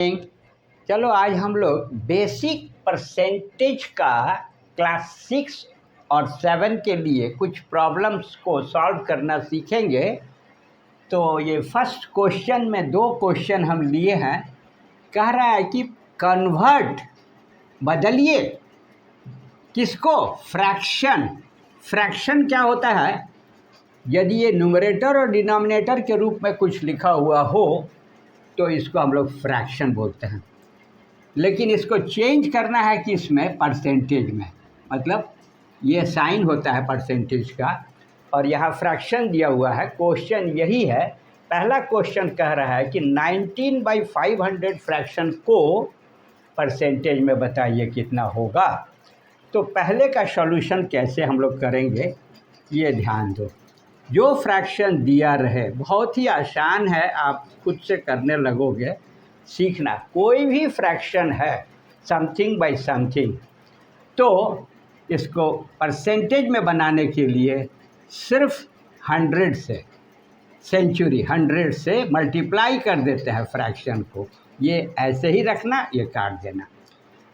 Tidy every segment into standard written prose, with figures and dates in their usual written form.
चलो आज हम लोग बेसिक परसेंटेज का क्लास 6 और 7 के लिए कुछ प्रॉब्लम्स को सॉल्व करना सीखेंगे। तो ये फर्स्ट क्वेश्चन में दो क्वेश्चन हम लिए हैं। कह रहा है कि कन्वर्ट बदलिए किसको, फ्रैक्शन। फ्रैक्शन क्या होता है? यदि ये न्यूमरेटर और डिनोमिनेटर के रूप में कुछ लिखा हुआ हो तो इसको हम लोग फ्रैक्शन बोलते हैं, लेकिन इसको चेंज करना है कि इसमें परसेंटेज में, मतलब ये साइन होता है परसेंटेज का और यहाँ फ्रैक्शन दिया हुआ है। क्वेश्चन यही है। पहला क्वेश्चन कह रहा है कि 19/500 फ्रैक्शन को परसेंटेज में बताइए कितना होगा। तो पहले का सॉल्यूशन कैसे हम लोग करेंगे ये ध्यान दो। जो फ्रैक्शन दिया रहे बहुत ही आसान है, आप खुद से करने लगोगे सीखना। कोई भी फ्रैक्शन है समथिंग बाय समथिंग, तो इसको परसेंटेज में बनाने के लिए सिर्फ 100 से, सेंचुरी 100 से मल्टीप्लाई कर देते हैं फ्रैक्शन को। ये ऐसे ही रखना, ये काट देना।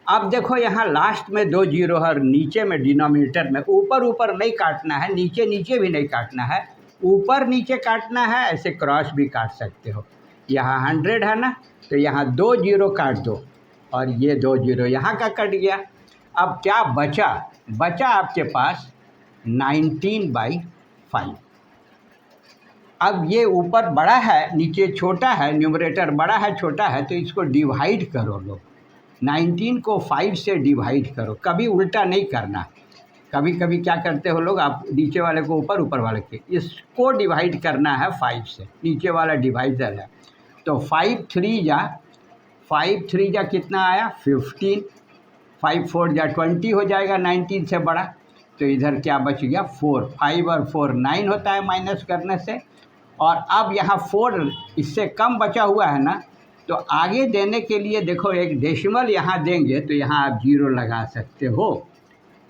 अब देखो यहाँ लास्ट में 2 जीरो है और नीचे में डिनोमिनेटर में, ऊपर ऊपर नहीं काटना है, नीचे नीचे भी नहीं काटना है, ऊपर नीचे काटना है। ऐसे क्रॉस भी काट सकते हो। यहाँ 100 है ना, तो यहाँ 2 जीरो काट दो और ये 2 जीरो यहाँ का कट गया। अब क्या बचा? बचा आपके पास 19/5। अब ये ऊपर बड़ा है नीचे छोटा है, न्यूमरेटर बड़ा है छोटा है, तो इसको डिवाइड करो लोग। 19 को 5 से डिवाइड करो, कभी उल्टा नहीं करना। कभी कभी क्या करते हो लोग, आप नीचे वाले को ऊपर, ऊपर वाले के, इसको डिवाइड करना है 5 से। नीचे वाला डिवाइडर है, तो 5 3 जा कितना आया? 15। 5 4 जा 20 हो जाएगा 19 से बड़ा। तो इधर क्या बच गया? 4। 5 और 4 9 होता है माइनस करने से। और अब यहाँ 4 इससे कम बचा हुआ है ना, तो आगे देने के लिए देखो एक डेसिमल यहाँ देंगे तो यहाँ आप 0 लगा सकते हो।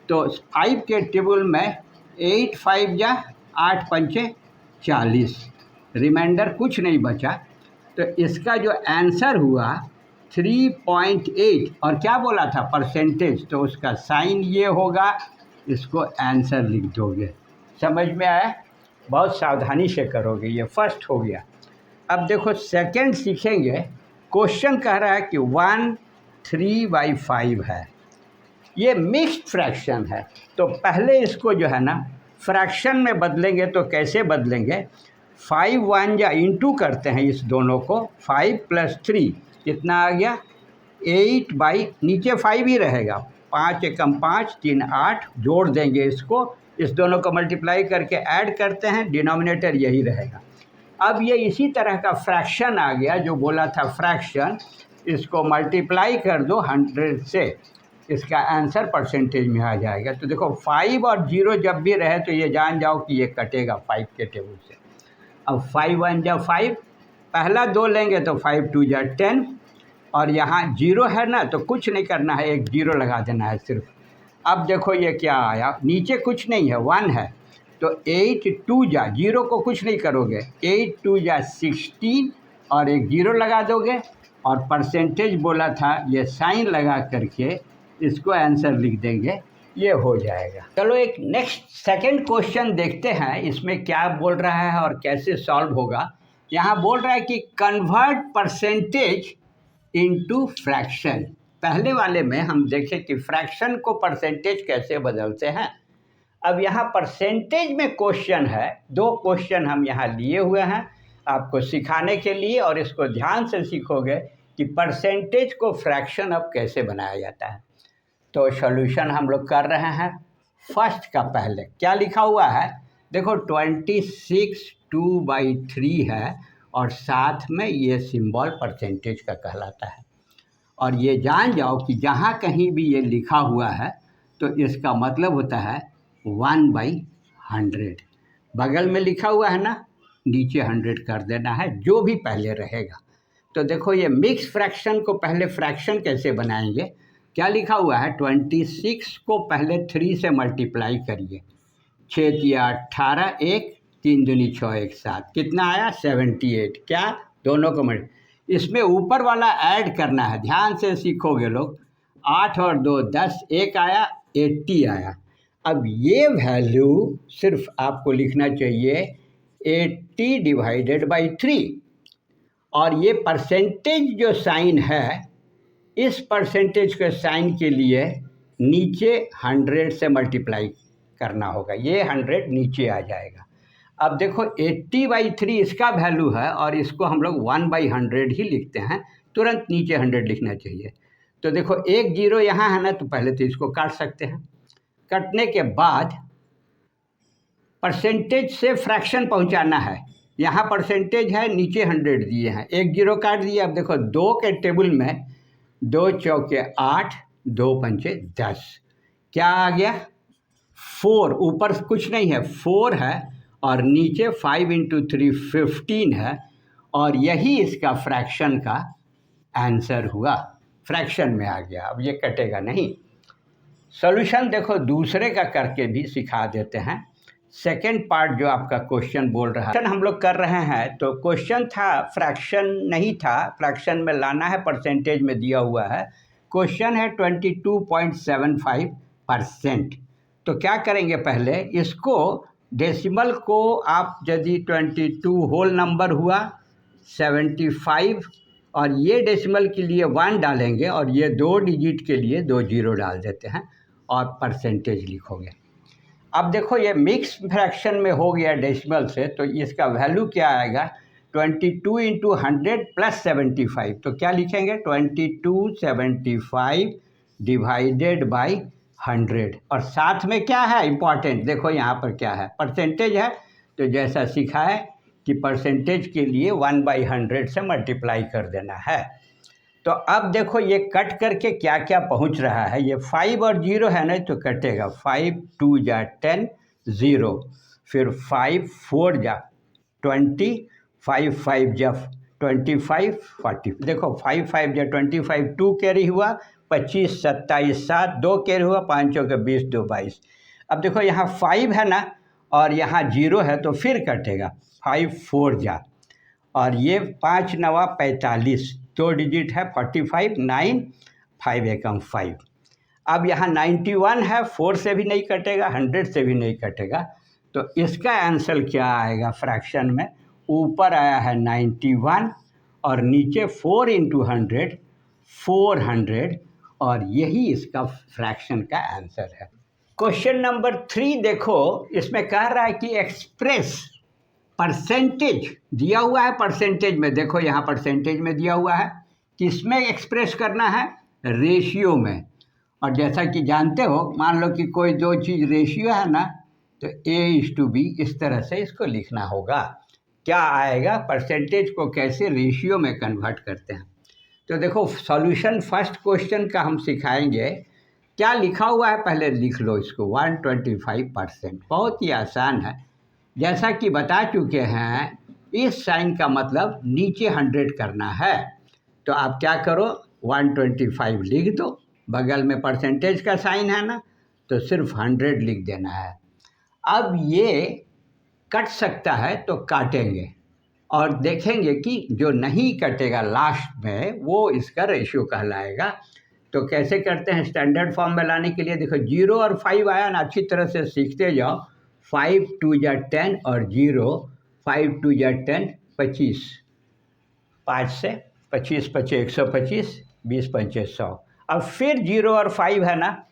तो 5 के टेबल में 8 5 जा 8 पंचे 40, रिमाइंडर कुछ नहीं बचा। तो इसका जो आंसर हुआ 3.8, और क्या बोला था? परसेंटेज, तो उसका साइन ये होगा। इसको आंसर लिख दोगे। समझ में आया? बहुत सावधानी से करोगे। ये फर्स्ट हो गया। अब देखो सेकंड सीखेंगे। क्वेश्चन कह रहा है कि 1/3/5 है। ये मिक्स्ड फ्रैक्शन है, तो पहले इसको जो है ना फ्रैक्शन में बदलेंगे। तो कैसे बदलेंगे? 5 1 या इंटू करते हैं इस दोनों को। 5 + 3 कितना आ गया? 8/, नीचे 5 ही रहेगा। 5 एकम 5 3 8, जोड़ देंगे इसको। इस दोनों को मल्टीप्लाई करके ऐड करते हैं, डिनोमिनेटर यही रहेगा। अब ये इसी तरह का फ्रैक्शन आ गया जो बोला था फ्रैक्शन। इसको मल्टीप्लाई कर दो 100 से, इसका आंसर परसेंटेज में आ जाएगा। तो देखो 5 और 0 जब भी रहे तो ये जान जाओ कि ये कटेगा 5 के टेबल से। अब 5 1 जा 5, पहला 2 लेंगे तो 5 2 जा 10, और यहाँ 0 है ना, तो कुछ नहीं करना है, एक 0 लगा देना है सिर्फ। अब देखो ये क्या आया, नीचे कुछ नहीं है, 1 है, तो 8 2 जा, 0 को कुछ नहीं करोगे, 8 2 जा 16 और एक 0 लगा दोगे। और परसेंटेज बोला था, ये साइन लगा करके इसको आंसर लिख देंगे, ये हो जाएगा। चलो एक नेक्स्ट सेकंड क्वेश्चन देखते हैं, इसमें क्या बोल रहा है और कैसे सॉल्व होगा। यहाँ बोल रहा है कि कन्वर्ट परसेंटेज इनटू फ्रैक्शन। पहले वाले में हम देखें कि फ्रैक्शन को परसेंटेज कैसे बदलते हैं। अब यहाँ परसेंटेज में क्वेश्चन है, 2 क्वेश्चन हम यहाँ लिए हुए हैं आपको सिखाने के लिए, और इसको ध्यान से सीखोगे कि परसेंटेज को फ्रैक्शन अब कैसे बनाया जाता है। तो सॉल्यूशन हम लोग कर रहे हैं। फर्स्ट का पहले क्या लिखा हुआ है देखो, 26 2/3 है और साथ में ये सिंबल परसेंटेज का कहलाता है। और ये जान जाओ कि जहाँ कहीं भी ये लिखा हुआ है तो इसका मतलब होता है 1/100। बगल में लिखा हुआ है ना, नीचे 100 कर देना है, जो भी पहले रहेगा। तो देखो ये मिक्स फ्रैक्शन को पहले फ्रैक्शन कैसे बनाएंगे। क्या लिखा हुआ है, 26 को पहले 3 से मल्टीप्लाई करिए। 6 या 18, 1 3 दूनी 6 1 7, कितना आया? 78। क्या? दोनों को इसमें ऊपर वाला ऐड करना है, ध्यान से सीखोगे लोग। 8 और 2 10, एक आया 80 आया। अब ये वैल्यू सिर्फ आपको लिखना चाहिए 80 डिवाइडेड बाई 3, और ये परसेंटेज जो साइन है, इस परसेंटेज के साइन के लिए नीचे 100 से मल्टीप्लाई करना होगा, ये 100 नीचे आ जाएगा। अब देखो 80/3 इसका वैल्यू है, और इसको हम लोग 1/100 ही लिखते हैं, तुरंत नीचे 100 लिखना चाहिए। तो देखो एक जीरो यहाँ है ना, तो पहले तो इसको काट सकते हैं। कटने के बाद परसेंटेज से फ्रैक्शन पहुँचाना है, यहाँ परसेंटेज है, नीचे 100 दिए हैं, एक जीरो काट दिया। अब देखो 2 के टेबल में 2 चौके 8, 2 पंचे 10, क्या आ गया 4, ऊपर कुछ नहीं है 4 है, और नीचे 5 × 3 15 है, और यही इसका फ्रैक्शन का आंसर हुआ, फ्रैक्शन में आ गया। अब ये कटेगा नहीं। सॉल्यूशन देखो दूसरे का करके भी सिखा देते हैं। सेकेंड पार्ट जो आपका क्वेश्चन बोल रहा है, हम लोग कर रहे हैं, तो क्वेश्चन था फ्रैक्शन नहीं था, फ्रैक्शन में लाना है, परसेंटेज में दिया हुआ है। क्वेश्चन है 22.75%। तो क्या करेंगे, पहले इसको डेसिमल को आप यदि 22 होल नंबर हुआ 75, और ये डेसिमल के लिए 1 डालेंगे, और ये 2 डिजिट के लिए 2 जीरो डाल देते हैं, और परसेंटेज लिखोगे। अब देखो ये मिक्स फ्रैक्शन में हो गया डेसिमल से, तो इसका वैल्यू क्या आएगा 22 × 100 + 75। तो क्या लिखेंगे 2275 डिवाइडेड बाई 100, और साथ में क्या है इम्पॉर्टेंट, देखो यहाँ पर क्या है, परसेंटेज है। तो जैसा सीखा है कि परसेंटेज के लिए 1/100 से मल्टीप्लाई कर देना है। तो अब देखो ये कट करके क्या क्या पहुंच रहा है, ये 5 और 0 है ना, तो कटेगा 5 2 जा 10 0, फिर 5 4 जा 20, 5 5 जा 25 40। देखो 5 5 जा 25, 2 कैरी हुआ 25 27 7, 2 कैरी हुआ 5 चौके 20 2 22। अब देखो यहाँ 5 है ना, और यहाँ 0 है, तो फिर कटेगा 5 4 जा, और ये 5 9 45, 2 डिजिट है 45 9 5 एकम 5। अब यहाँ 91 है, 4 से भी नहीं कटेगा, 100 से भी नहीं कटेगा। तो इसका आंसर क्या आएगा फ्रैक्शन में, ऊपर आया है 91, और नीचे 4 × 100 400, और यही इसका फ्रैक्शन का आंसर है। क्वेश्चन नंबर 3 देखो, इसमें कह रहा है कि एक्सप्रेस परसेंटेज दिया हुआ है, परसेंटेज में देखो यहाँ परसेंटेज में दिया हुआ है, किसमें एक्सप्रेस करना है, रेशियो में। और जैसा कि जानते हो, मान लो कि कोई दो चीज़ रेशियो है ना, तो A/B इस तरह से इसको लिखना होगा। क्या आएगा, परसेंटेज को कैसे रेशियो में कन्वर्ट करते हैं। तो देखो सॉल्यूशन फर्स्ट क्वेश्चन का हम सिखाएंगे। क्या लिखा हुआ है पहले लिख लो इसको, 125%, बहुत ही आसान है। जैसा कि बता चुके हैं, इस साइन का मतलब नीचे 100 करना है। तो आप क्या करो, 125 लिख दो, बगल में परसेंटेज का साइन है ना, तो सिर्फ 100 लिख देना है। अब ये कट सकता है तो काटेंगे, और देखेंगे कि जो नहीं कटेगा लास्ट में वो इसका रेशियो कहलाएगा। तो कैसे करते हैं स्टैंडर्ड फॉर्म में लाने के लिए, देखो 0 और 5 आया ना, अच्छी तरह से सीखते जाओ। 5 2 जा 10 और 0, 5 2 जा 10 25, 5 से 25 25 125, 20 पंचे 100। अब फिर 0 और 5 है ना,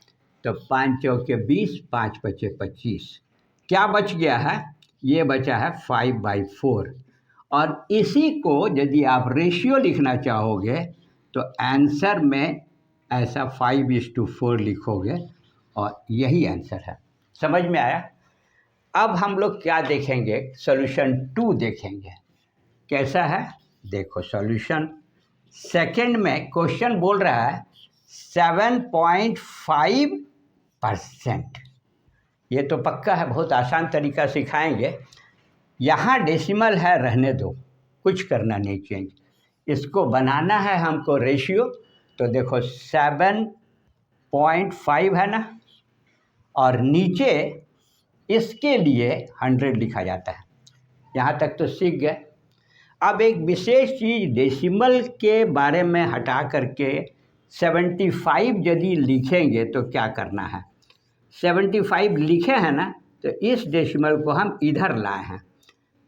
तो 5 चौके 20, 5 पचे 25, क्या बच गया है, ये बचा है 5/4। और इसी को यदि आप रेशियो लिखना चाहोगे तो आंसर में ऐसा 5:4 लिखोगे, और यही आंसर है। समझ में आया। अब हम लोग क्या देखेंगे, सॉल्यूशन 2 देखेंगे कैसा है। देखो सॉल्यूशन सेकंड में क्वेश्चन बोल रहा है 7.5%। ये तो पक्का है, बहुत आसान तरीका सिखाएंगे। यहाँ डेसिमल है, रहने दो, कुछ करना नहीं चेंज। इसको बनाना है हमको रेशियो। तो देखो 7.5 है ना, और नीचे इसके लिए 100 लिखा जाता है। यहाँ तक तो सीख गए। अब एक विशेष चीज़ डेसिमल के बारे में हटा करके 75 यदि लिखेंगे तो क्या करना है। 75 लिखे हैं ना, तो इस डेसिमल को हम इधर लाए हैं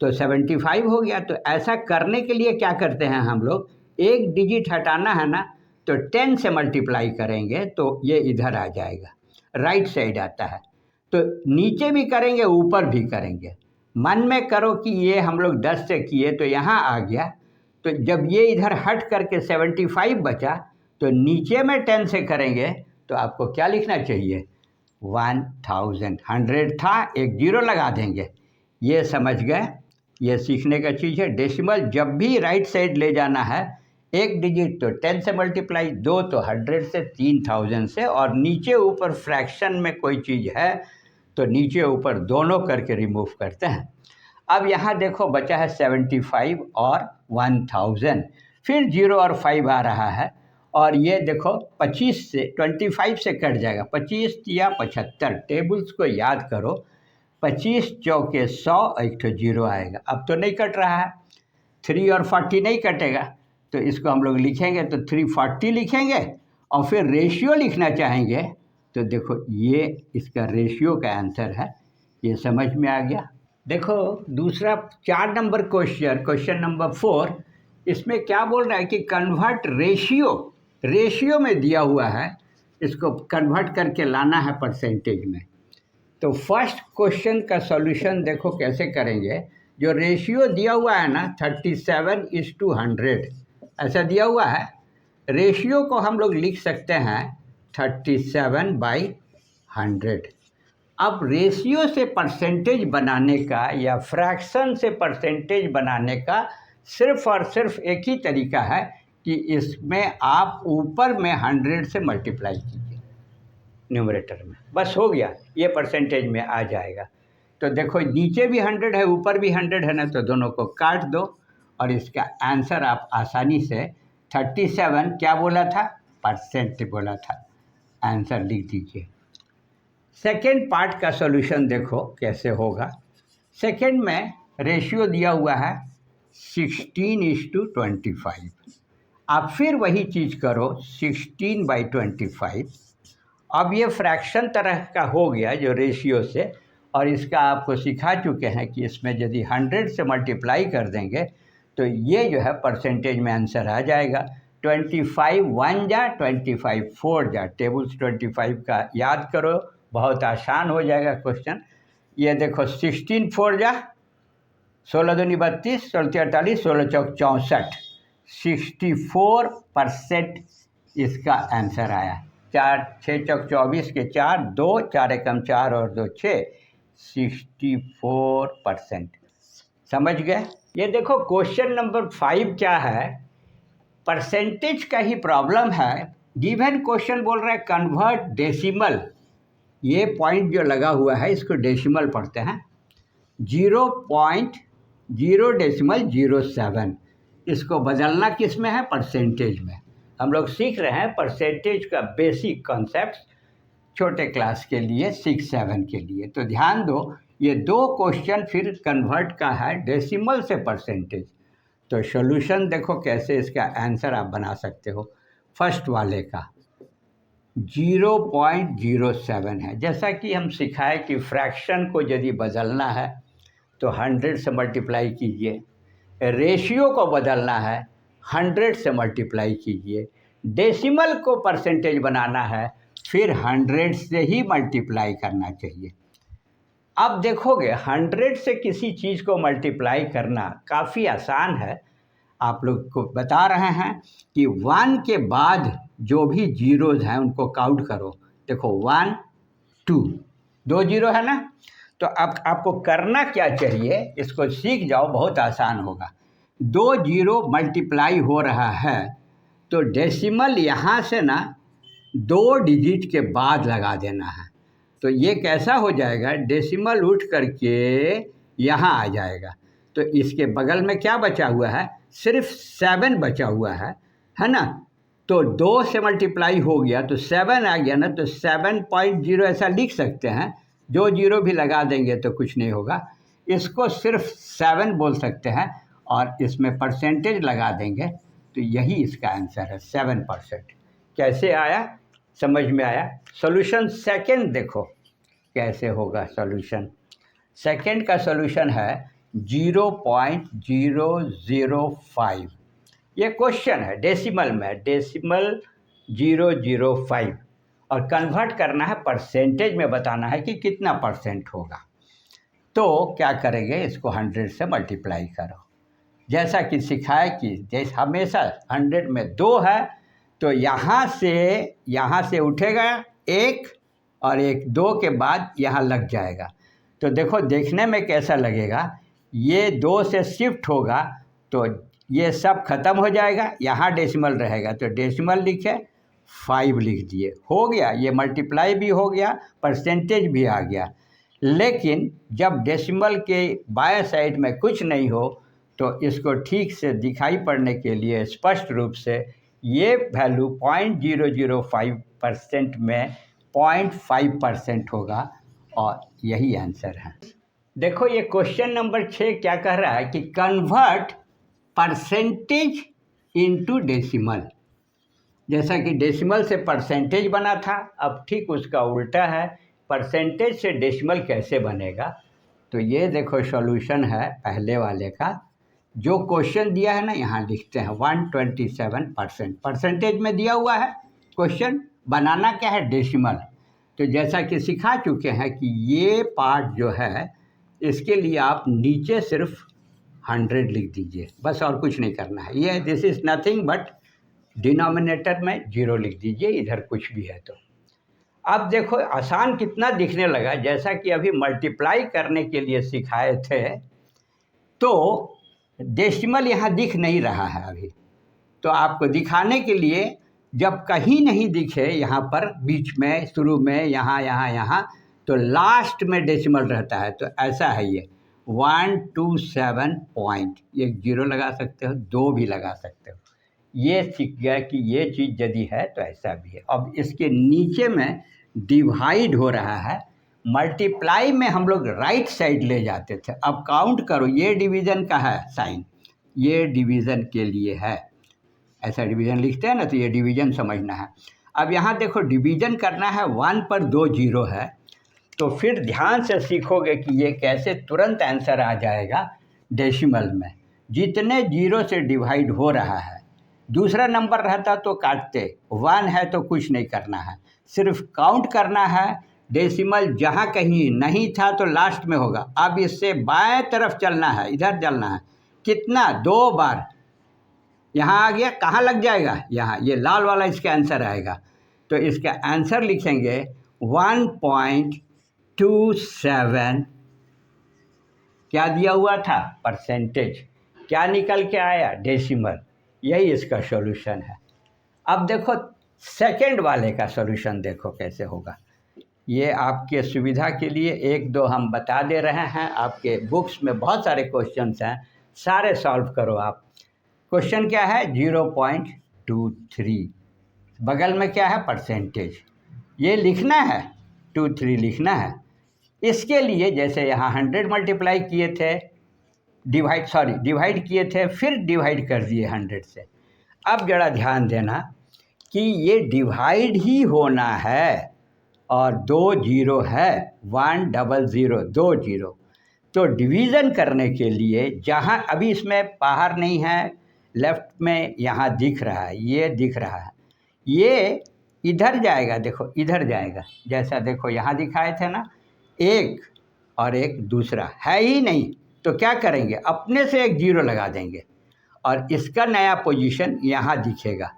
तो 75 हो गया। तो ऐसा करने के लिए क्या करते हैं हम लोग, एक डिजिट हटाना है ना तो 10 से मल्टीप्लाई करेंगे तो ये इधर आ जाएगा, राइट साइड आता है। तो नीचे भी करेंगे ऊपर भी करेंगे। मन में करो कि ये हम लोग 10 से किए तो यहाँ आ गया, तो जब ये इधर हट करके 75 बचा तो नीचे में 10 से करेंगे तो आपको क्या लिखना चाहिए, 1000। 100 था, एक जीरो लगा देंगे। ये समझ गए, ये सीखने का चीज़ है। डेसिमल जब भी राइट साइड ले जाना है, एक डिजिट तो 10 से मल्टीप्लाई, 2 तो 100 से, 3000 से, और नीचे ऊपर फ्रैक्शन में कोई चीज़ है तो नीचे ऊपर दोनों करके रिमूव करते हैं। अब यहाँ देखो बचा है 75 और 1000, फिर 0 और 5 आ रहा है, और ये देखो 25 से 25 से कट जाएगा, 25 या 75। टेबल्स को याद करो, 25 चौके 100, एक तो 0 आएगा। अब तो नहीं कट रहा है, 3 और 40 नहीं कटेगा, तो इसको हम लोग लिखेंगे तो 340 लिखेंगे, और फिर रेशियो लिखना चाहेंगे तो देखो ये इसका रेशियो का आंसर है। ये समझ में आ गया। देखो दूसरा 4 नंबर क्वेश्चन नंबर 4, इसमें क्या बोल रहा है कि कन्वर्ट रेशियो में दिया हुआ है, इसको कन्वर्ट करके लाना है परसेंटेज में। तो फर्स्ट क्वेश्चन का सॉल्यूशन देखो कैसे करेंगे। जो रेशियो दिया हुआ है ना 37:100 ऐसा दिया हुआ है, रेशियो को हम लोग लिख सकते हैं 37/100। अब रेशियो से परसेंटेज बनाने का या फ्रैक्शन से परसेंटेज बनाने का सिर्फ और सिर्फ एक ही तरीका है कि इसमें आप ऊपर में 100 से मल्टीप्लाई कीजिए न्यूमरेटर में, बस हो गया, ये परसेंटेज में आ जाएगा। तो देखो नीचे भी 100 है ऊपर भी 100 है ना, तो दोनों को काट दो और इसका आंसर आप आसानी से 37 क्या बोला था, परसेंट बोला था, आंसर लिख दीजिए। सेकेंड पार्ट का सॉल्यूशन देखो कैसे होगा। सेकेंड में रेशियो दिया हुआ है 16:25। आप फिर वही चीज़ करो 16/25। अब ये फ्रैक्शन तरह का हो गया जो रेशियो से, और इसका आपको सिखा चुके हैं कि इसमें यदि 100 से मल्टीप्लाई कर देंगे तो ये जो है परसेंटेज में आंसर आ जाएगा। 25 1 जा 25 4 जा, टेबल्स 25 का याद करो, बहुत आसान हो जाएगा क्वेश्चन। ये देखो 16 4 जा 16 दूनी 32, 16 48, 16 चौक 64, 64% इसका आंसर आया। 4 6 चौक 24 के 4, 2 4 एकम 4 और 2 6, 64%। समझ गए। ये देखो क्वेश्चन नंबर 5 क्या है, परसेंटेज का ही प्रॉब्लम है। गिवन क्वेश्चन बोल रहा है कन्वर्ट डेसिमल, ये पॉइंट जो लगा हुआ है इसको डेसिमल पढ़ते हैं, 0.007, इसको बदलना किस में है, परसेंटेज में। हम लोग सीख रहे हैं परसेंटेज का बेसिक कॉन्सेप्ट छोटे क्लास के लिए 6-7 के लिए। तो ध्यान दो, ये 2 क्वेश्चन फिर कन्वर्ट का है डेसिमल से परसेंटेज। तो सॉल्यूशन देखो कैसे इसका आंसर आप बना सकते हो। फर्स्ट वाले का 0.07 है, जैसा कि हम सिखाए कि फ्रैक्शन को यदि बदलना है तो 100 से मल्टीप्लाई कीजिए, रेशियो को बदलना है 100 से मल्टीप्लाई कीजिए, डेसिमल को परसेंटेज बनाना है फिर 100 से ही मल्टीप्लाई करना चाहिए। अब देखोगे 100 से किसी चीज़ को मल्टीप्लाई करना काफ़ी आसान है। आप लोग को बता रहे हैं कि 1 के बाद जो भी जीरोज़ हैं उनको काउंट करो। देखो 1 2 2 जीरो है ना, तो अब आपको करना क्या चाहिए, इसको सीख जाओ, बहुत आसान होगा। 2 जीरो मल्टीप्लाई हो रहा है तो डेसिमल यहाँ से ना 2 डिजिट के बाद लगा देना है। तो ये कैसा हो जाएगा, डेसिमल उठ करके यहाँ आ जाएगा। तो इसके बगल में क्या बचा हुआ है, सिर्फ 7 बचा हुआ है ना। तो 2 से मल्टीप्लाई हो गया तो 7 आ गया ना, तो 7.0 ऐसा लिख सकते हैं। जो जीरो भी लगा देंगे तो कुछ नहीं होगा, इसको सिर्फ 7 बोल सकते हैं। और इसमें परसेंटेज लगा देंगे तो यही इसका आंसर है 7%। कैसे आया, समझ में आया। सॉल्यूशन सेकंड देखो कैसे होगा। सॉल्यूशन सेकंड का सॉल्यूशन है 0.005। ये क्वेश्चन है डेसिमल में, डेसिमल 005, और कन्वर्ट करना है परसेंटेज में, बताना है कि कितना परसेंट होगा। तो क्या करेंगे, इसको 100 से मल्टीप्लाई करो। जैसा कि सिखाया कि जैसे हमेशा 100 में 2 है तो यहाँ से उठेगा एक, और एक 2 के बाद यहाँ लग जाएगा। तो देखो देखने में कैसा लगेगा, ये 2 से शिफ्ट होगा तो ये सब खत्म हो जाएगा, यहाँ डेसिमल रहेगा तो डेसिमल लिखे 5 लिख दिए, हो गया। ये मल्टीप्लाई भी हो गया, परसेंटेज भी आ गया। लेकिन जब डेसिमल के बाएं साइड में कुछ नहीं हो तो इसको ठीक से दिखाई पड़ने के लिए स्पष्ट रूप से ये वैल्यू 0.005% में 0.5% होगा, और यही आंसर है। देखो ये क्वेश्चन नंबर 6 क्या कह रहा है कि कन्वर्ट परसेंटेज इनटू डेसिमल। जैसा कि डेसिमल से परसेंटेज बना था, अब ठीक उसका उल्टा है, परसेंटेज से डेसिमल कैसे बनेगा। तो ये देखो सॉल्यूशन है पहले वाले का, जो क्वेश्चन दिया है ना यहाँ लिखते हैं 127%, परसेंटेज में दिया हुआ है क्वेश्चन, बनाना क्या है डेसिमल। तो जैसा कि सिखा चुके हैं कि ये पार्ट जो है इसके लिए आप नीचे सिर्फ 100 लिख दीजिए, बस और कुछ नहीं करना है। ये this is nothing but denominator में 0 लिख दीजिए, इधर कुछ भी है। तो अब देखो आसान कितना दिखने लगा, जैसा कि अभी मल्टीप्लाई करने के लिए सिखाए थे तो डेसिमल यहाँ दिख नहीं रहा है अभी। तो आपको दिखाने के लिए जब कहीं नहीं दिखे यहाँ पर बीच में, शुरू में, यहाँ तो लास्ट में डेसिमल रहता है। तो ऐसा है ये 127 पॉइंट, एक 0 लगा सकते हो, 2 भी लगा सकते हो। ये सीख गया कि ये चीज़ यदि है तो ऐसा भी है। अब इसके नीचे में डिवाइड हो रहा है, मल्टीप्लाई में हम लोग राइट साइड ले जाते थे। अब काउंट करो, ये डिवीज़न का है साइन, ये डिवीज़न के लिए है, ऐसा डिवीज़न लिखते हैं ना, तो ये डिवीज़न समझना है। अब यहाँ देखो डिवीज़न करना है, 1 पर 2 0 है, तो फिर ध्यान से सीखोगे कि ये कैसे तुरंत आंसर आ जाएगा डेसिमल में। जितने 0 से डिवाइड हो रहा है, दूसरा नंबर रहता तो काटते, 1 है तो कुछ नहीं करना है, सिर्फ काउंट करना है। डेसिमल जहाँ कहीं नहीं था तो लास्ट में होगा। अब इससे बाएं तरफ चलना है, इधर चलना है, कितना 2 बार यहाँ आ गया, कहाँ लग जाएगा, यहाँ, ये लाल वाला इसका आंसर आएगा। तो इसका आंसर लिखेंगे 1.27, क्या दिया हुआ था, परसेंटेज, क्या निकल के आया, डेसिमल। यही इसका सॉल्यूशन है। अब देखो सेकंड वाले का सॉल्यूशन देखो कैसे होगा। ये आपके सुविधा के लिए 1-2 हम बता दे रहे हैं, आपके बुक्स में बहुत सारे क्वेश्चंस हैं, सारे सॉल्व करो आप। क्वेश्चन क्या है, 0.23, बगल में क्या है, परसेंटेज, ये लिखना है, 23 लिखना है। इसके लिए जैसे यहाँ 100 मल्टीप्लाई किए थे, डिवाइड किए थे, फिर डिवाइड कर दिए 100 से। अब जरा ध्यान देना कि ये डिवाइड ही होना है, और 2 0 है, 100, 2 0। तो डिवीज़न करने के लिए जहाँ अभी इसमें बाहर नहीं है, लेफ्ट में यहाँ दिख रहा है, ये दिख रहा है, ये इधर जाएगा, देखो इधर जाएगा, जैसा देखो यहाँ दिखाए थे ना, एक और एक दूसरा है ही नहीं, तो क्या करेंगे, अपने से एक 0 लगा देंगे और इसका नया पोजीशन यहाँ दिखेगा,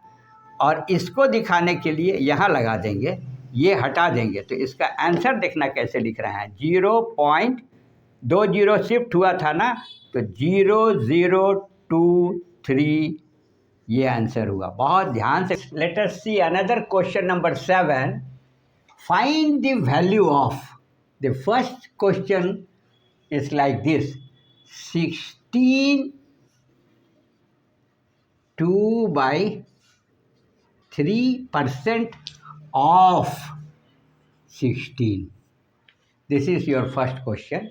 और इसको दिखाने के लिए यहाँ लगा देंगे, ये हटा देंगे। तो इसका आंसर देखना कैसे लिख रहे हैं, 0.20 शिफ्ट हुआ था ना, तो 0023 ये आंसर हुआ। बहुत ध्यान से। Late us see another question number 7, find the value of. The first question is like this, 16 2/3% of 16. This is your first question,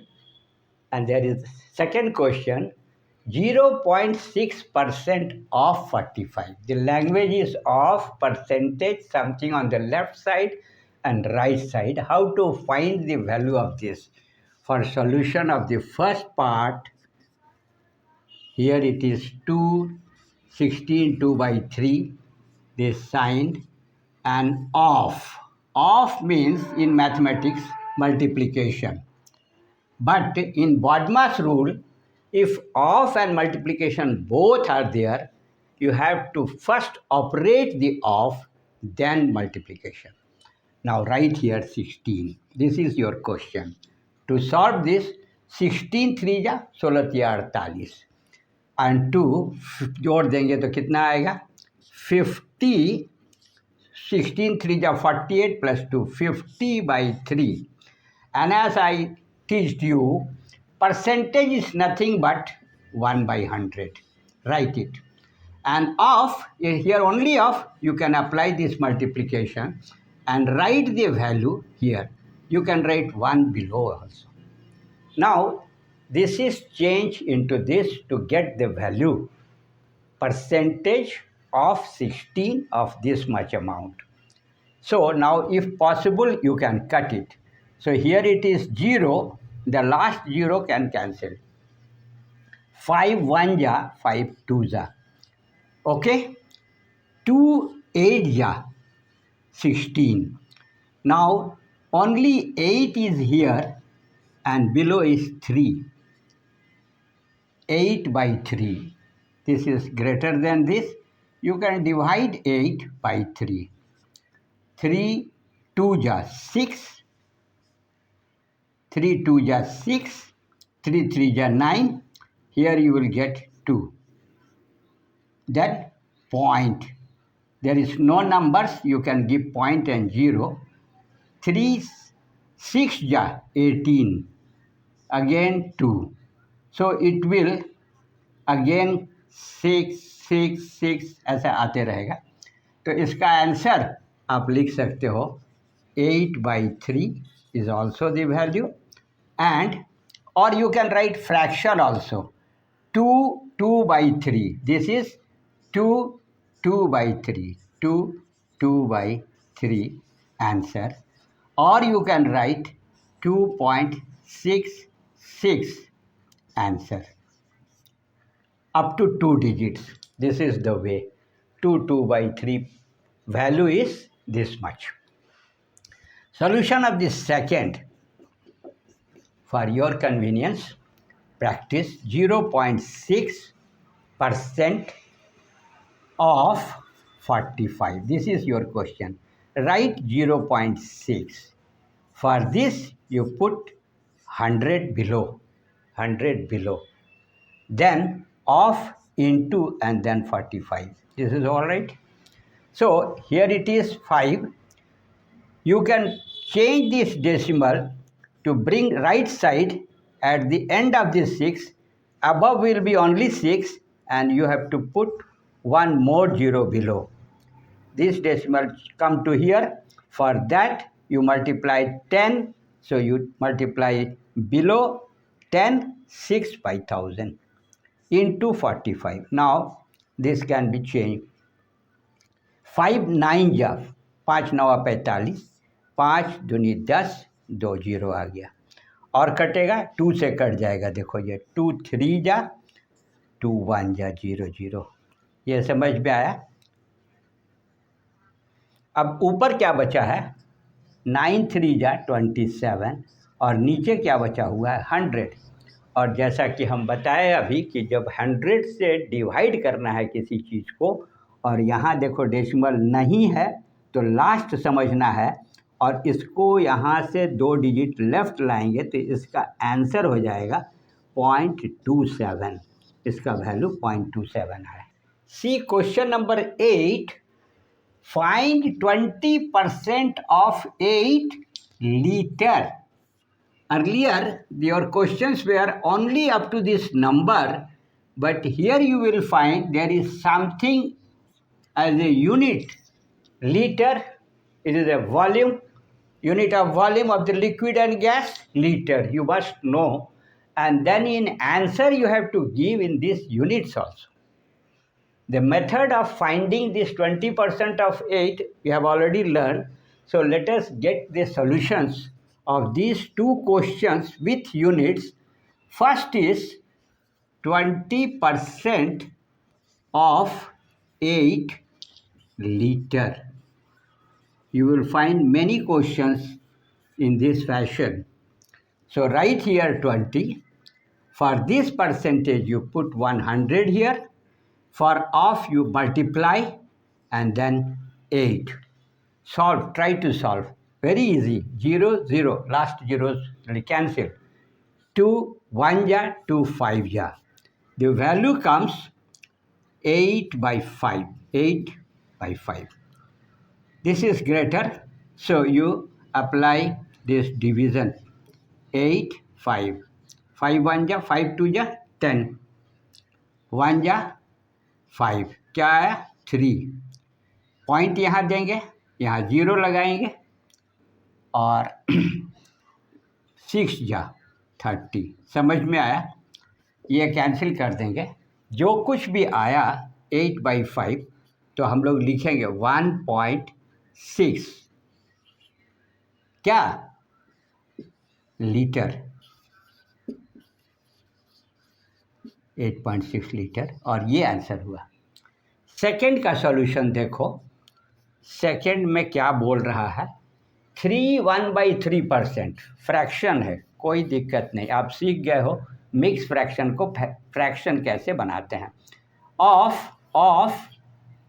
and there is second question, 0.6% of 45. The language is of percentage, something on the left side and right side. How to find the value of this? For solution of the first part, here it is 2 by 3, they signed, and off. Off means in mathematics multiplication. But in BODMAS rule, if off and multiplication both are there, you have to first operate the off, then multiplication. Now write here 16. This is your question. To solve this, 16 3 जा 16 48 and 2 जोड़ देंगे तो कितना आएगा 50. 16 3 जा 48 plus 2 50 by 3. And as I teach you, percentage is nothing but 1 by 100. Write it. And off, here only off, you can apply this multiplication and write the value here. You can write 1 below also. Now, this is changed into this to get the value. Percentage of 16 of this much amount. So now if possible, you can cut it. So here it is 0, the last 0 can cancel. 5 1 ja, 5 2 ja. Okay? 2 8 ja, 16. Now only 8 is here and below is 3. 8 by 3. This is greater than this. You can divide 8 by 3. 3 2 ja 6. 3 2 ja 6. 3 3 ja 9. Here you will get 2. Then point. There is no numbers. You can give point and 0. 3 6 ja 18. Again 2. So it will again 6 6 6 ऐसा आते रहेगा. तो इसका answer आप लिख सकते हो 8 by 3 is also the value, and or you can write fraction also. 2 2 by 3. This is 2 2 by 3. 2 2 by 3 answer. Or you can write 2.66 answer. Up to 2 digits. This is the way. 2 2 by 3 value is this much. Solution of the second, for your convenience, practice 0.6% of 45. This is your question. Write 0.6. For this, you put 100 below. 100 below. Then off into and then 45. This is all right. So here it is 5. You can change this decimal to bring right side at the end of this 6. Above will be only 6 and you have to put one more 0 below. This decimal come to here. For that you multiply 10. So you multiply below 10 6 by 1000 into 45. Now this can be changed. 5 9 जा 5 9 45. 5 दूनी 10 2 0 आ गया. और कटेगा 2 से cut जाएगा. देखो ये 2 3 जा 2 1 जा 0 0. ये समझ में आया. अब ऊपर क्या बचा है 9 3 जा 27 और नीचे क्या बचा हुआ है 100. और जैसा कि हम बताए अभी कि जब 100 से डिवाइड करना है किसी चीज़ को और यहाँ देखो डेसिमल नहीं है तो लास्ट समझना है और इसको यहाँ से 2 डिजिट लेफ्ट लाएंगे तो इसका आंसर हो जाएगा 0.27. इसका वैल्यू 0.27 है. C question number 8. Find 20% of 8 litre. Earlier, your questions were only up to this number, but here you will find there is something as a unit. Liter, it is a volume, unit of volume of the liquid and gas, liter, you must know. and then in answer you have to give in these units also. The method of finding this 20% of 8 we have already learned. So let us get the solutions of these two questions with units. First is 20% of 8 liter. You will find many questions in this fashion. So write here 20. For this percentage you put 100 here. For off you multiply and then 8. Solve, try to solve. Very easy. 0, 0. Last zeros will cancel. 2, 1 ja, 2, 5 ja. The value comes 8 by 5. 8 by 5. This is greater. So you apply this division. 8, 5. 5 1 ja, 5 2 ja, 10. 1 ja, 5. क्या आया 3. Point यहाँ देंगे, यहाँ 0 लगाएंगे और 6 जा 30. समझ में आया? ये कैंसिल कर देंगे. जो कुछ भी आया 8 by 5 तो हम लोग लिखेंगे 1.6 क्या लीटर. 8.6 लीटर और ये आंसर हुआ. सेकंड का सॉल्यूशन देखो. सेकंड में क्या बोल रहा है. 3 1/3% फ्रैक्शन है, कोई दिक्कत नहीं, आप सीख गए हो मिक्स फ्रैक्शन को फ्रैक्शन कैसे बनाते हैं. Of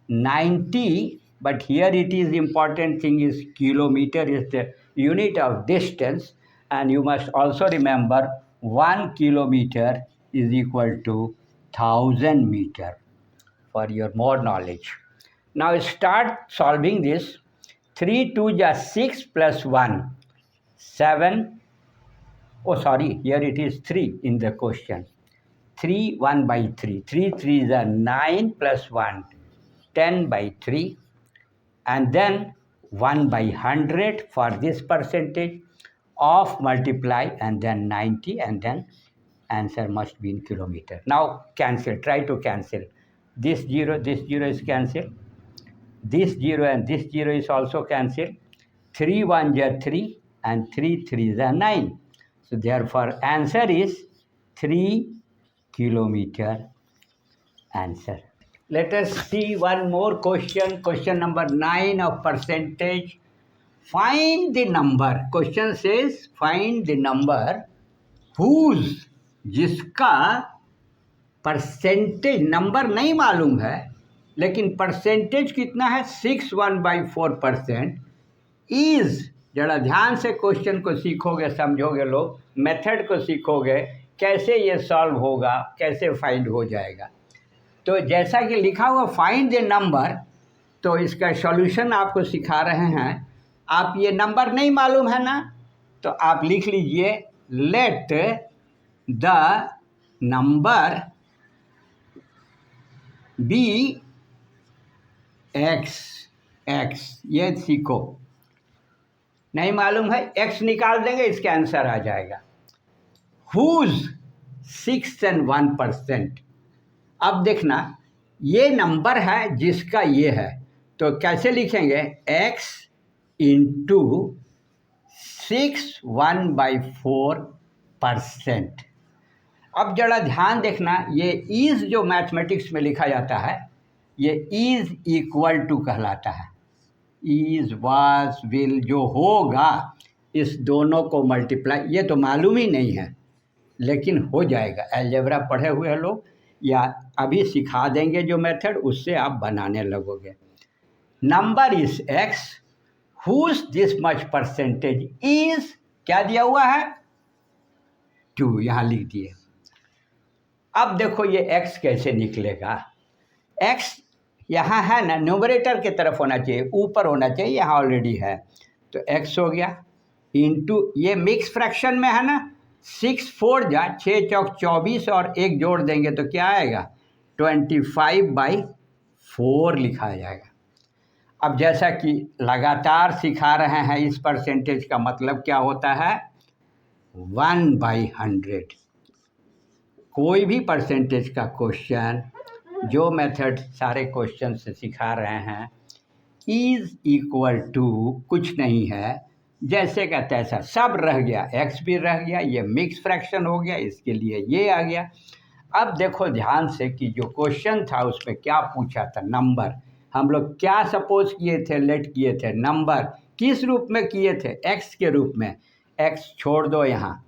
90, but here it is important thing is kilometer is the unit of distance, and you must also remember 1 kilometer is equal to 1000 meter for your more knowledge. Now start solving this. 3 2 ja 6 plus 1 7. Oh sorry, here it is 3 in the question. 3 1 by 3. 3 3 is 9 plus 1 10 by 3, and then 1 by 100 for this percentage. Of multiply and then 90, and then answer must be in kilometer. Now cancel, try to cancel. This 0 is cancelled. This 0 and this 0 is also cancelled. 3 1 ja 3 and 3 3 is 9. So therefore answer is 3 kilometer answer. Let us see one more question. Question number 9 of percentage. Find the number. Question says find the number whose, जिसका percentage number नहीं मालूम है लेकिन percentage कितना है 61/4%. Is, जरा ध्यान से क्वेश्चन को सीखोगे, समझोगे, लोग मेथड को सीखोगे कैसे ये सॉल्व होगा, कैसे फाइंड हो जाएगा. तो जैसा कि लिखा हुआ फाइंड द नंबर, तो इसका सॉल्यूशन आपको सिखा रहे हैं. आप ये नंबर नहीं मालूम है ना, तो आप लिख लीजिए let the number be x. ये सीखो. नहीं मालूम है, एक्स निकाल देंगे, इसका आंसर आ जाएगा. Whose 6 and 1%. अब देखना ये नंबर है जिसका ये है, तो कैसे लिखेंगे x इंटू 6 1/4%. अब जरा ध्यान देखना, ये इज जो मैथमेटिक्स में लिखा जाता है ये इज इक्वल टू कहलाता है. इज वाज विल जो होगा इस दोनों को मल्टीप्लाई, ये तो मालूम ही नहीं है लेकिन हो जाएगा. अलजेब्रा पढ़े हुए हैं लोग, या अभी सिखा देंगे जो मेथड, उससे आप बनाने लगोगे. Number is x whose this much percentage is, क्या दिया हुआ है 2, यहाँ लिख दिए. अब देखो ये x कैसे निकलेगा. x यहाँ है ना, न्यूमरेटर की तरफ होना चाहिए, ऊपर होना चाहिए, यहाँ ऑलरेडी है, तो x हो गया इंटू ये मिक्स फ्रैक्शन में है ना, 6 4 जा 6 चौक 24 और 1 जोड़ देंगे तो क्या आएगा 25/4 लिखा जाएगा. अब जैसा कि लगातार सिखा रहे हैं, इस परसेंटेज का मतलब क्या होता है 1/100. कोई भी परसेंटेज का क्वेश्चन, जो मेथड सारे क्वेश्चन से सिखा रहे हैं, इज इक्वल टू कुछ नहीं है, जैसे का तैसा सब रह गया, एक्स भी रह गया, ये मिक्स फ्रैक्शन हो गया, इसके लिए ये आ गया। अब देखो ध्यान से कि जो क्वेश्चन था उसमें क्या पूछा था, नंबर। हम लोग क्या सपोज किए थे, लेट किए थे, नंबर किस रूप में किए थे, एक्स के रूप में। एक्स छोड़ दो, यहाँ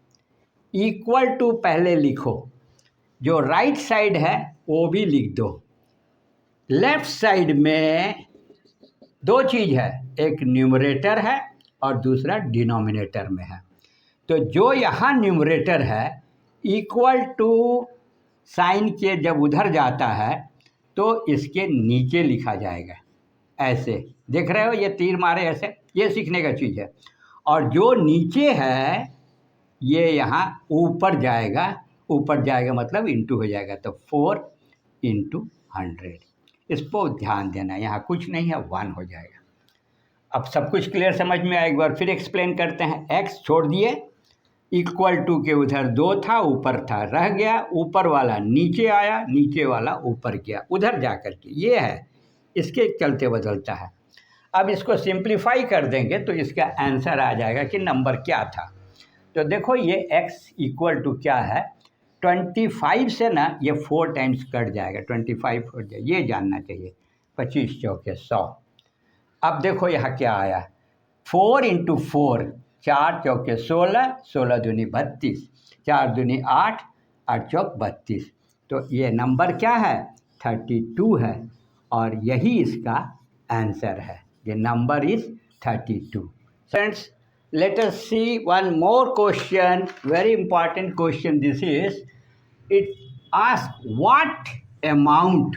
इक्वल टू पहले लिखो, जो राइट साइड है वो भी लिख दो। लेफ्ट साइड में दो चीज़ है, एक न्यूमरेटर है और दूसरा डिनोमिनेटर में है। तो जो यहाँ न्यूमरेटर है इक्वल टू साइन के जब उधर जाता है तो इसके नीचे लिखा जाएगा, ऐसे देख रहे हो, ये तीर मारे ऐसे, ये सीखने का चीज़ है। और जो नीचे है ये यहाँ ऊपर जाएगा, ऊपर जाएगा मतलब इंटू हो जाएगा, तो 4 × 100। इस पर ध्यान देना, यहाँ कुछ नहीं है, 1 हो जाएगा। अब सब कुछ क्लियर समझ में आया, एक बार फिर एक्सप्लेन करते हैं। एक्स छोड़ दिए, इक्वल टू के उधर 2 था, ऊपर था, रह गया, ऊपर वाला नीचे आया, नीचे वाला ऊपर गया, उधर जा कर के, ये है, इसके चलते बदलता है। अब इसको सिंप्लीफाई कर देंगे तो इसका आंसर आ जाएगा कि नंबर क्या था। तो देखो ये x इक्वल टू क्या है, 25 से ना ये 4 टाइम्स कट जाएगा, 25 हो जाए, ये जानना चाहिए। 25 चौके 100। अब देखो यहाँ क्या आया, 4 × 4, 4 चौके 16, 16 दूनी 32, 4 दूनी 8, 8 चौक 32। तो ये नंबर क्या है, 32 है, और यही इसका आंसर है। The number is 32. Friends, let us see one more question, very important question this is. It asks what amount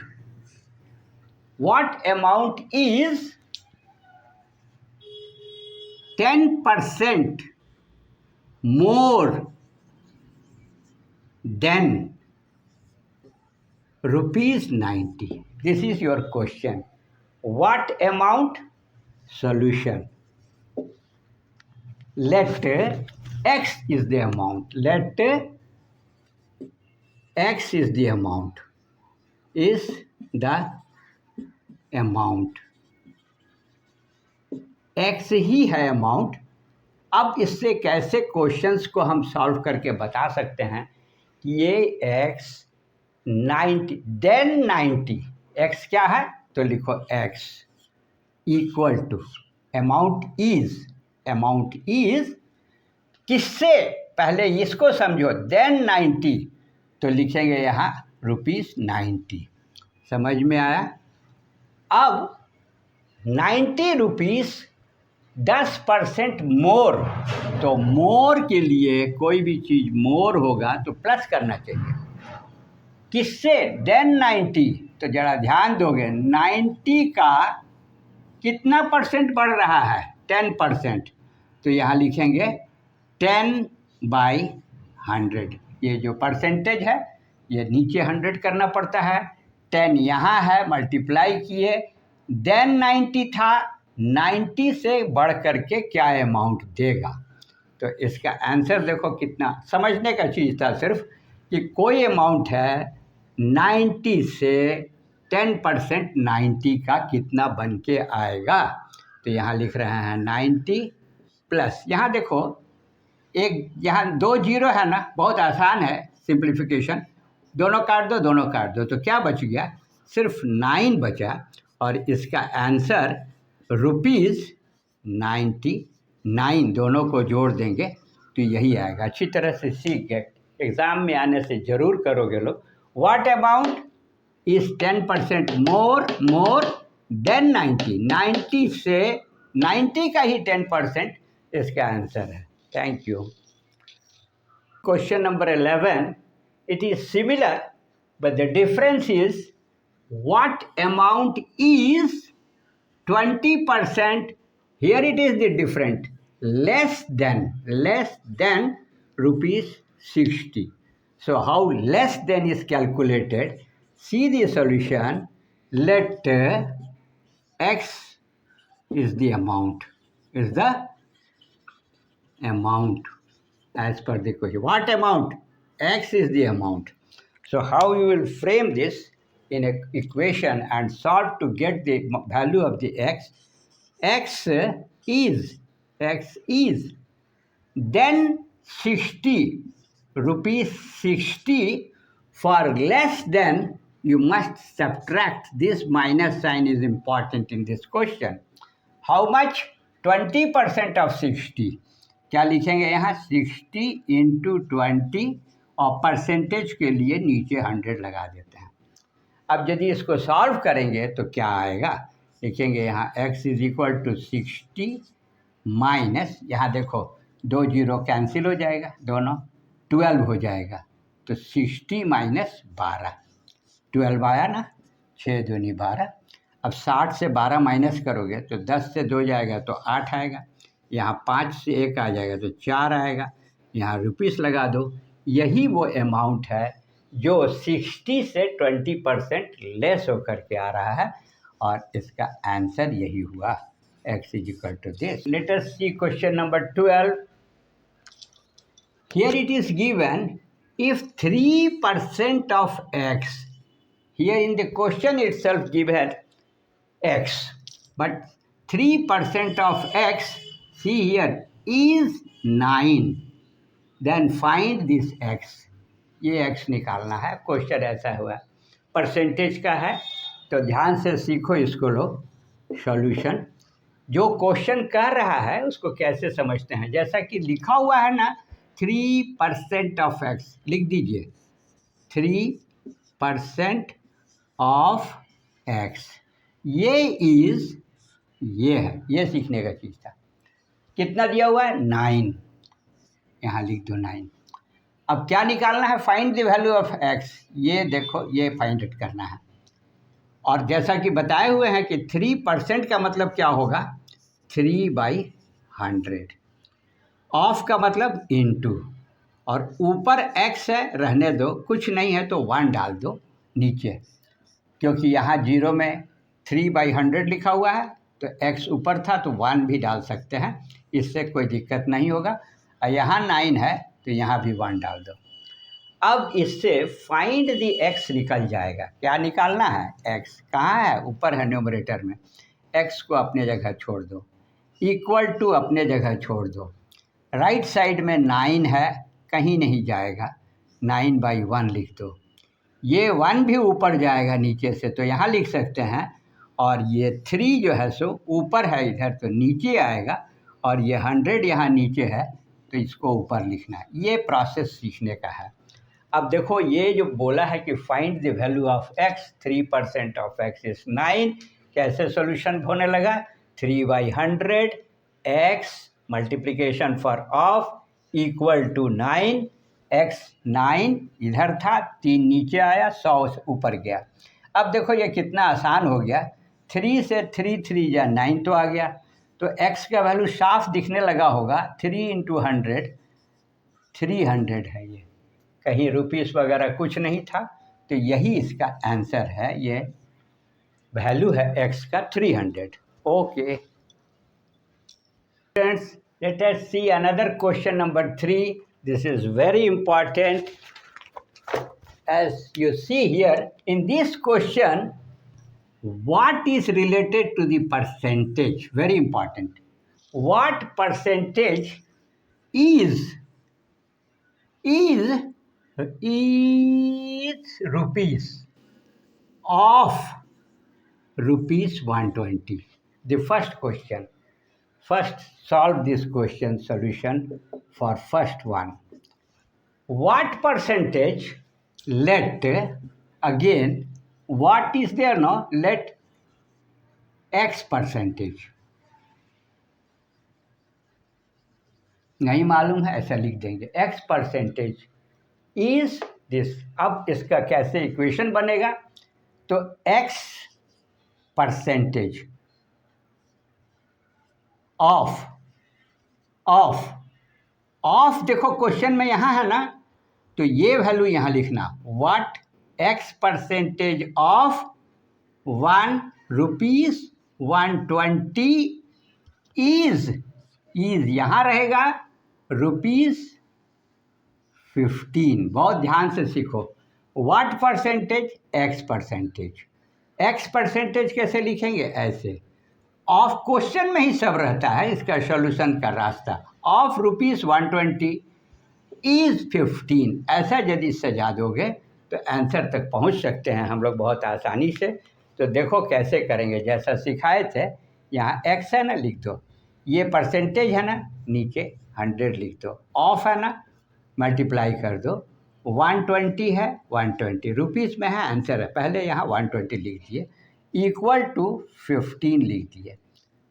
is 10% more than ₹90. This is your question. What amount? Solution. Let x is the amount. Let x is the amount. Is the amount. x ही है amount. अब इससे कैसे questions को हम solve करके बता सकते हैं कि ये x 90 देन 90, x क्या है तो लिखो x equal to amount is किससे, पहले इसको समझो, देन 90 तो लिखेंगे यहाँ ₹90। समझ में आया। अब 90 रुपीस 10% मोर, तो मोर के लिए कोई भी चीज़ मोर होगा तो प्लस करना चाहिए। किससे, देन 90, तो ज़रा ध्यान दोगे 90 का कितना परसेंट बढ़ रहा है, 10%, तो यहाँ लिखेंगे 10/100। ये जो परसेंटेज है ये नीचे 100 करना पड़ता है, 10 यहाँ है, मल्टीप्लाई किए, देन 90 था, 90 से बढ़ करके क्या अमाउंट देगा। तो इसका आंसर देखो कितना, समझने का चीज़ था सिर्फ कि कोई अमाउंट है 90 से 10% 90 का कितना बन के आएगा। तो यहाँ लिख रहे हैं 90 प्लस, यहाँ देखो एक, यहाँ 2 जीरो है ना, बहुत आसान है सिंप्लीफिकेशन, दोनों काट दो, तो क्या बच गया, सिर्फ 9 बचा, और इसका आंसर ₹99, दोनों को जोड़ देंगे तो यही आएगा। अच्छी तरह से सीख गए, एग्ज़ाम में आने से ज़रूर करोगे लोग। What amount is 10% more than 90, 90 से 90 का ही 10% इसका आंसर है। Thank you. Question number 11, it is similar but the difference is what amount is 20%, here it is the different, less than ₹60. So how less than is calculated? See the solution. Let x is the amount, as per the question. What amount? X is the amount. So how you will frame this in an equation and solve to get the value of the x? X is then 60 rupees 60. For less than, you must subtract. This minus sign is important in this question. How much? 20% of 60. क्या लिखेंगे यहाँ? 60 into 20 और percentage के लिए नीचे 100 लगा देते हैं। अब यदि इसको सॉल्व करेंगे तो क्या आएगा? लिखेंगे यहाँ x is equal to 60 minus, यहाँ देखो 2 जीरो कैंसिल हो जाएगा, दोनों 12 हो जाएगा, तो 60 माइनस 12, 12 आया ना, 6 दूनी 12। अब 60 से 12 माइनस करोगे तो 10 से 2 जाएगा तो 8 आएगा, यहाँ 5 से 1 आ जाएगा तो 4 आएगा, यहाँ रुपीस लगा दो। यही वो अमाउंट है जो 60 से 20% लेस होकर के आ रहा है, और इसका आंसर यही हुआ, x is equal to this. Let us see question number 12. Here it is given, if 3% of x, here in the question itself given x, but 3% of x, see here, is 9, then find this x. ये x निकालना है, question ऐसा हुआ, percentage का है, तो ध्यान से सीखो इसको लोग। सॉल्यूशन जो क्वेश्चन कह रहा है उसको कैसे समझते हैं, जैसा कि लिखा हुआ है ना 3% ऑफ एक्स, लिख दीजिए 3% ऑफ एक्स, ये इज, ये है, ये सीखने का चीज़ था। कितना दिया हुआ है? 9, यहाँ लिख दो 9। अब क्या निकालना है? Find the value of x. ये देखो, ये फाइंड इट करना है, और जैसा कि बताए हुए हैं कि 3% का मतलब क्या होगा? 3/100। ऑफ का मतलब इनटू, और ऊपर x है, रहने दो, कुछ नहीं है तो 1 डाल दो नीचे, क्योंकि यहाँ 0 में 3/100 लिखा हुआ है, तो x ऊपर था तो 1 भी डाल सकते हैं, इससे कोई दिक्कत नहीं होगा। और यहाँ 9 है तो यहाँ भी 1 डाल दो। अब इससे फाइंड दी x निकल जाएगा। क्या निकालना है? x कहाँ है? ऊपर है न्यूमरेटर में। x को अपने जगह छोड़ दो, इक्वल टू अपने जगह छोड़ दो, राइट साइड में 9 है, कहीं नहीं जाएगा, 9/1 लिख दो। ये 1 भी ऊपर जाएगा नीचे से, तो यहाँ लिख सकते हैं, और ये 3 जो है सो ऊपर है इधर, तो नीचे आएगा, और ये 100 यहाँ नीचे है, तो इसको ऊपर लिखना है। ये प्रोसेस सीखने का है। अब देखो, ये जो बोला है कि find the value of x, 3% of x is 9, कैसे सॉल्यूशन होने लगा? 3/100 x multiplication for of equal to 9, x 9 इधर था, 3 नीचे आया, 100 ऊपर गया। अब देखो ये कितना आसान हो गया, 3 से 3 3 या 9 तो आ गया, तो x का वैल्यू साफ दिखने लगा होगा। 3 × 100 300 है, ये कहीं रुपीस वगैरह कुछ नहीं था, तो यही इसका आंसर है। ये वैल्यू है x का 300। Okay friends, let us see another question number 3। This is very important. As you see here in this question, what is related to the percentage? Very important. What percentage is rupees of rupees 120? The first question. First solve this question solution for first one. What percentage? Let again, what is there now? Let x percentage, नहीं मालूम है, ऐसा लिख देंगे, x percentage is this. अब इसका कैसे equation बनेगा? तो x परसेंटेज ऑफ देखो क्वेश्चन में यहाँ है ना, तो ये वैल्यू यहाँ लिखना, what x percentage of 1 rupees 120 is यहाँ रहेगा रुपीस 15। बहुत ध्यान से सीखो, what percentage, x percentage. X percentage कैसे लिखेंगे, ऐसे। ऑफ क्वेश्चन में ही सब रहता है इसका सॉल्यूशन का रास्ता। ऑफ ₹120 इज 15, ऐसा यदि सजा दोगे तो आंसर तक पहुंच सकते हैं हम लोग बहुत आसानी से। तो देखो कैसे करेंगे, जैसा सिखाए थे। यहाँ एक्स है ना, लिख दो। ये परसेंटेज है ना, नीचे 100 लिख दो। ऑफ है ना, मल्टीप्लाई कर दो। 120 है, 120 रुपीज़ में है, आंसर है। पहले यहाँ 120 लिख दिए, इक्वल टू 15 लिख दिए,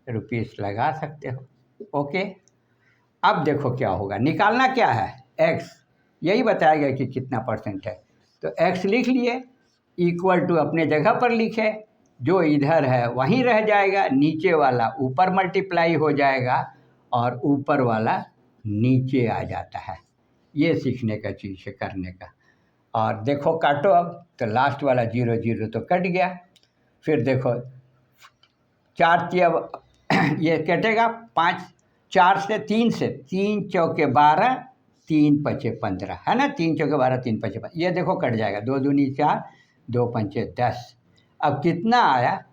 रुपीज़ लगा सकते हो। ओके, अब देखो क्या होगा, निकालना क्या है, एक्स। यही बताया कि कितना परसेंट है, तो एक्स लिख लिए, इक्वल टू अपने जगह पर लिखे, जो इधर है वहीं रह जाएगा, नीचे वाला ऊपर मल्टीप्लाई हो जाएगा और ऊपर वाला नीचे आ जाता है। ये सीखने का चीज़ है, करने का। और देखो काटो अब, तो लास्ट वाला 0 0 तो कट गया। फिर देखो 4 अब ये कटेगा, 5 4 से 3 से, 3 चौके 12, 3 पचे 15 है ना, 3 चौके 12, 3 पचे 15, ये देखो कट जाएगा। 2 दूनी 4, 2 पंचे 10। अब कितना आया,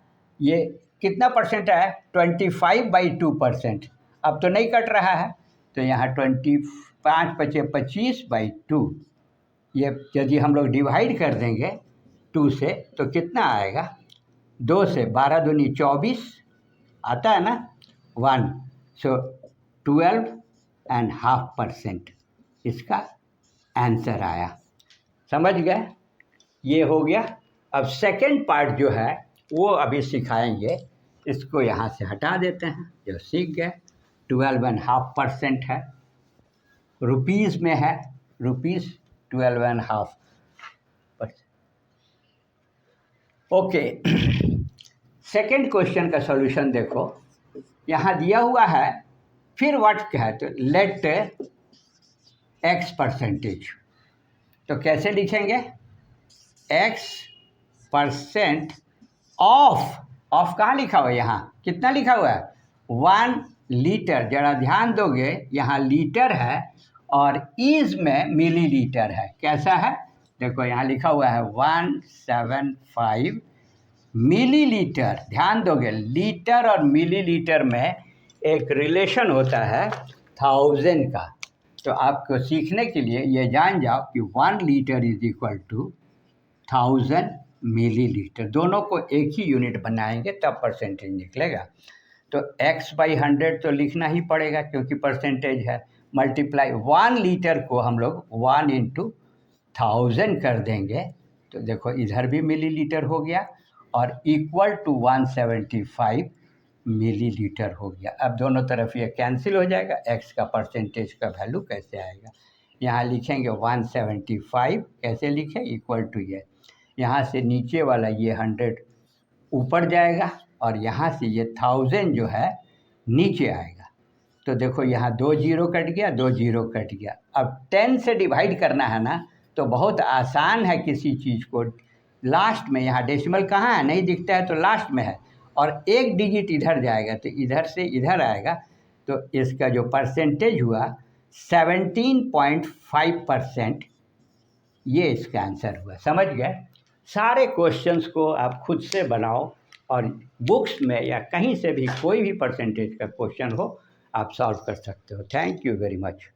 ये कितना परसेंट आया, 25/2%। अब तो नहीं कट रहा है, तो यहाँ 25 पचे 25/2। ये यदि हम लोग डिवाइड कर देंगे 2 से, तो कितना आएगा, 2 से 12 दूनी 24 आता है ना, 1, सो 12.5% इसका आंसर आया। समझ गए, ये हो गया। अब सेकंड पार्ट जो है वो अभी सिखाएंगे, इसको यहाँ से हटा देते हैं, जो सीख गए। 12.5% है, रुपीज़ में है, रुपीज़ 12.5%। ओके, सेकंड क्वेश्चन का सॉल्यूशन देखो, यहाँ दिया हुआ है, फिर व्हाट क्या है, तो लेट एक्स परसेंटेज। तो कैसे लिखेंगे, एक्स परसेंट ऑफ। ऑफ कहाँ लिखा हुआ है, यहाँ कितना लिखा हुआ है, 1 लीटर। जरा ध्यान दोगे, यहाँ लीटर है और इज में मिलीलीटर है। कैसा है, देखो यहाँ लिखा हुआ है 175 मिलीलीटर। ध्यान दोगे, लीटर और मिलीलीटर में एक रिलेशन होता है 1000 का। तो आपको सीखने के लिए ये जान जाओ कि 1 litre is equal to 1000 millilitre. दोनों को एक ही यूनिट बनाएंगे तब परसेंटेज निकलेगा। तो x/100 तो लिखना ही पड़ेगा क्योंकि परसेंटेज है। मल्टीप्लाई 1 लीटर को हम लोग 1 × 1000 कर देंगे, तो देखो इधर भी मिलीलीटर हो गया और इक्वल टू 175 मिलीलीटर हो गया। अब दोनों तरफ ये कैंसिल हो जाएगा, x का परसेंटेज का वैल्यू कैसे आएगा, यहाँ लिखेंगे 175, कैसे लिखें, इक्वल टू ये, यहाँ से नीचे वाला ये 100 ऊपर जाएगा और यहाँ से ये 1000 जो है नीचे आएगा। तो देखो यहाँ 2 0 कट गया, 2 0 कट गया। अब 10 से डिवाइड करना है ना, तो बहुत आसान है किसी चीज़ को। लास्ट में, यहाँ डेसिमल कहाँ है, नहीं दिखता है, तो लास्ट में है और एक डिजिट इधर जाएगा, तो इधर से इधर आएगा। तो इसका जो परसेंटेज हुआ 17.5%, ये इसका आंसर हुआ। समझ गए, सारे क्वेश्चंस को आप खुद से बनाओ और बुक्स में या कहीं से भी कोई भी परसेंटेज का क्वेश्चन हो आप सॉल्व कर सकते हो। Thank you very much.